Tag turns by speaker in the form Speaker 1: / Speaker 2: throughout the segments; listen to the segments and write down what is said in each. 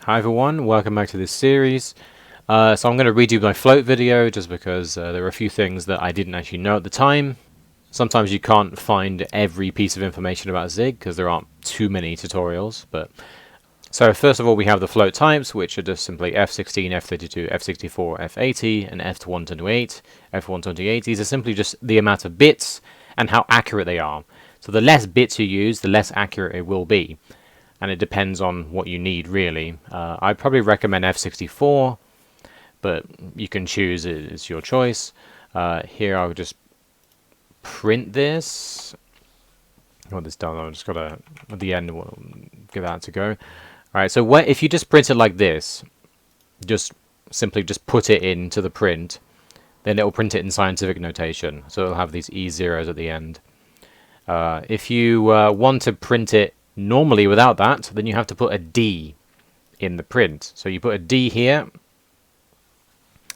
Speaker 1: Hi everyone, welcome back to this series. So I'm going to redo my float video just because there are a few things that I didn't actually know at the time. Sometimes you can't find every piece of information about Zig because there aren't too many tutorials. So first of all, we have the float types, which are just simply F16, F32, F64, F80, and F128, F128. These are simply just the amount of bits and how accurate they are. So the less bits you use, the less accurate it will be. And it depends on what you need, really. I'd probably recommend F64, but you can choose, it's your choice. Here I'll just print this. Got this done, I've just got to, at the end, we'll give that to go. Alright, so if you just print it like this, just simply just put it into the print, then it will print it in scientific notation. So it'll have these E0s at the end. If you want to print it normally without that, then you have to put a D in the print. So you put a D here,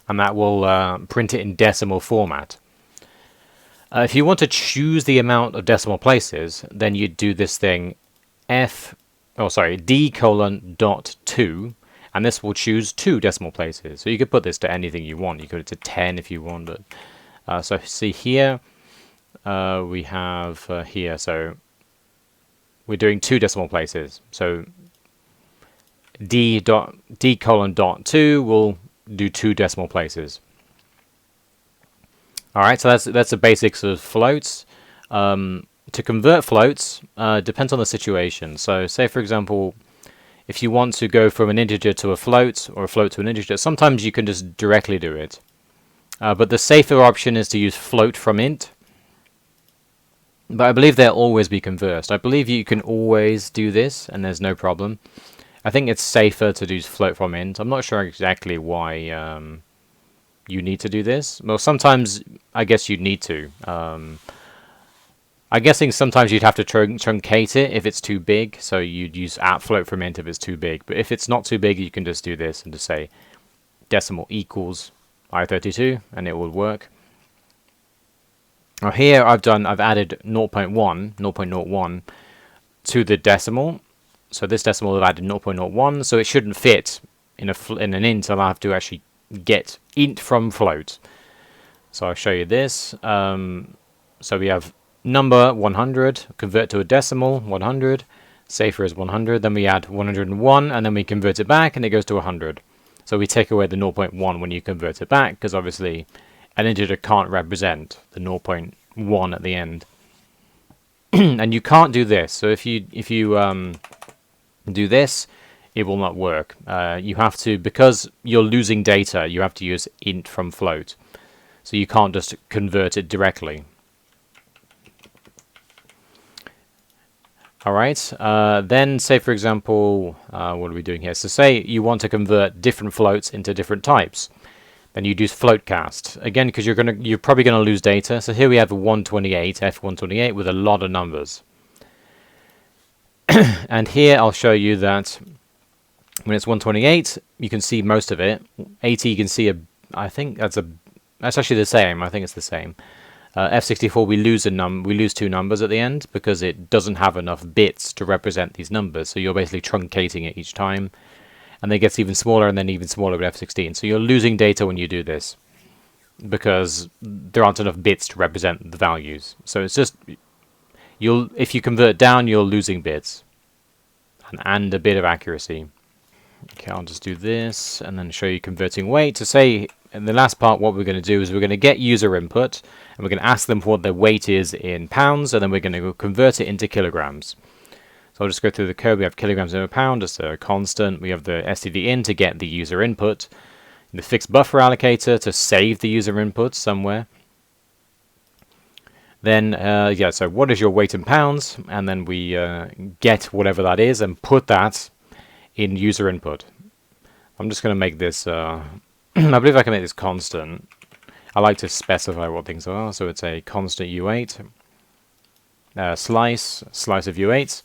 Speaker 1: and that will print it in decimal format. If you want to choose the amount of decimal places, then you do this thing D colon dot 2, and this will choose 2 decimal places. So you could put this to anything you want. You could put it to 10 if you want. But so see here, we have here, so we're doing 2 decimal places. So D colon dot 2 will do 2 decimal places. Alright, so that's the basics of floats. To convert floats, depends on the situation. So say for example, if you want to go from an integer to a float, or a float to an integer, sometimes you can just directly do it. But the safer option is to use float from int. But I believe they'll always be conversed. I believe you can always do this, and there's no problem. I think it's safer to do float from int. I'm not sure exactly why you need to do this. Well, sometimes I guess you'd need to. I'm guessing sometimes you'd have to truncate it if it's too big. So you'd use float from int if it's too big. But if it's not too big, you can just do this and just say decimal equals I32, and it will work. Now here I've added 0.01 to the decimal. So this decimal I've added 0.01, so it shouldn't fit in an int. I'll have to actually get int from float. So I'll show you this. So we have number 100, convert to a decimal 100, safer is 100. Then we add 101, and then we convert it back, and it goes to 100. So we take away the 0.1 when you convert it back, because obviously an integer can't represent the 0.1 at the end. And you can't do this. So if you do this, it will not work. You have to, because you're losing data, you have to use int from float. So you can't just convert it directly. Alright, then say for example, what are we doing here? So say you want to convert different floats into different types. Then you'd use float cast again, because you're probably going to lose data. So here we have a 128, F128 with a lot of numbers. And here I'll show you that when it's 128, you can see most of it. 80, you can see I think that's actually the same. I think it's the same. F64, we lose 2 numbers at the end because it doesn't have enough bits to represent these numbers. So you're basically truncating it each time. And then it gets even smaller and then even smaller with F16. So you're losing data when you do this because there aren't enough bits to represent the values. So it's just, if you convert down, you're losing bits and a bit of accuracy. Okay, I'll just do this and then show you converting weight. To say, in the last part, what we're going to do is we're going to get user input and we're going to ask them what their weight is in pounds, and then we're going to convert it into kilograms. So I'll just go through the code. We have kilograms in a pound, just a constant. We have the std in to get the user input. The fixed buffer allocator to save the user input somewhere. Then, so what is your weight in pounds? And then we get whatever that is and put that in user input. I'm just going to make this, I believe I can make this constant. I like to specify what things are. So it's a constant U8, slice of U8.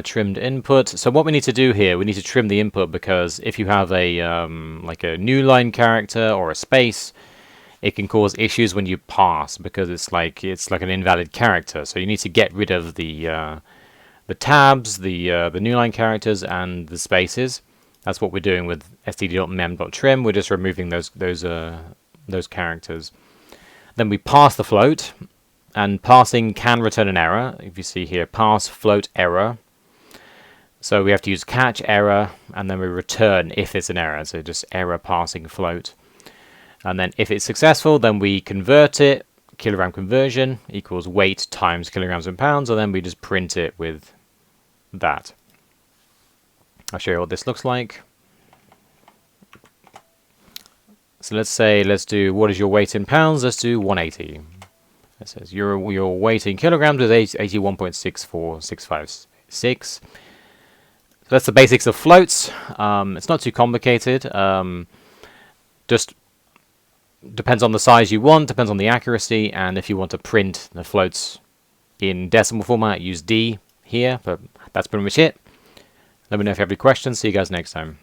Speaker 1: Trimmed input. So what we need to do here, we need to trim the input, because if you have a like a new line character or a space, it can cause issues when you parse, because it's like an invalid character. So you need to get rid of the tabs, the new line characters, and the spaces. That's what we're doing with std.mem.trim. We're just removing those characters. Then we parse the float, and parsing can return an error. If you see here, parse float error. So we have to use catch error, and then we return if it's an error. So just error parsing float. And then if it's successful, then we convert it. Kilogram conversion equals weight times kilograms and pounds, and then we just print it with that. I'll show you what this looks like. So let's do what is your weight in pounds. Let's do 180. It says your weight in kilograms is 81.64656. So that's the basics of floats. It's not too complicated. Just depends on the size you want, depends on the accuracy, and if you want to print the floats in decimal format, use D here. But that's pretty much it. Let me know if you have any questions. See you guys next time.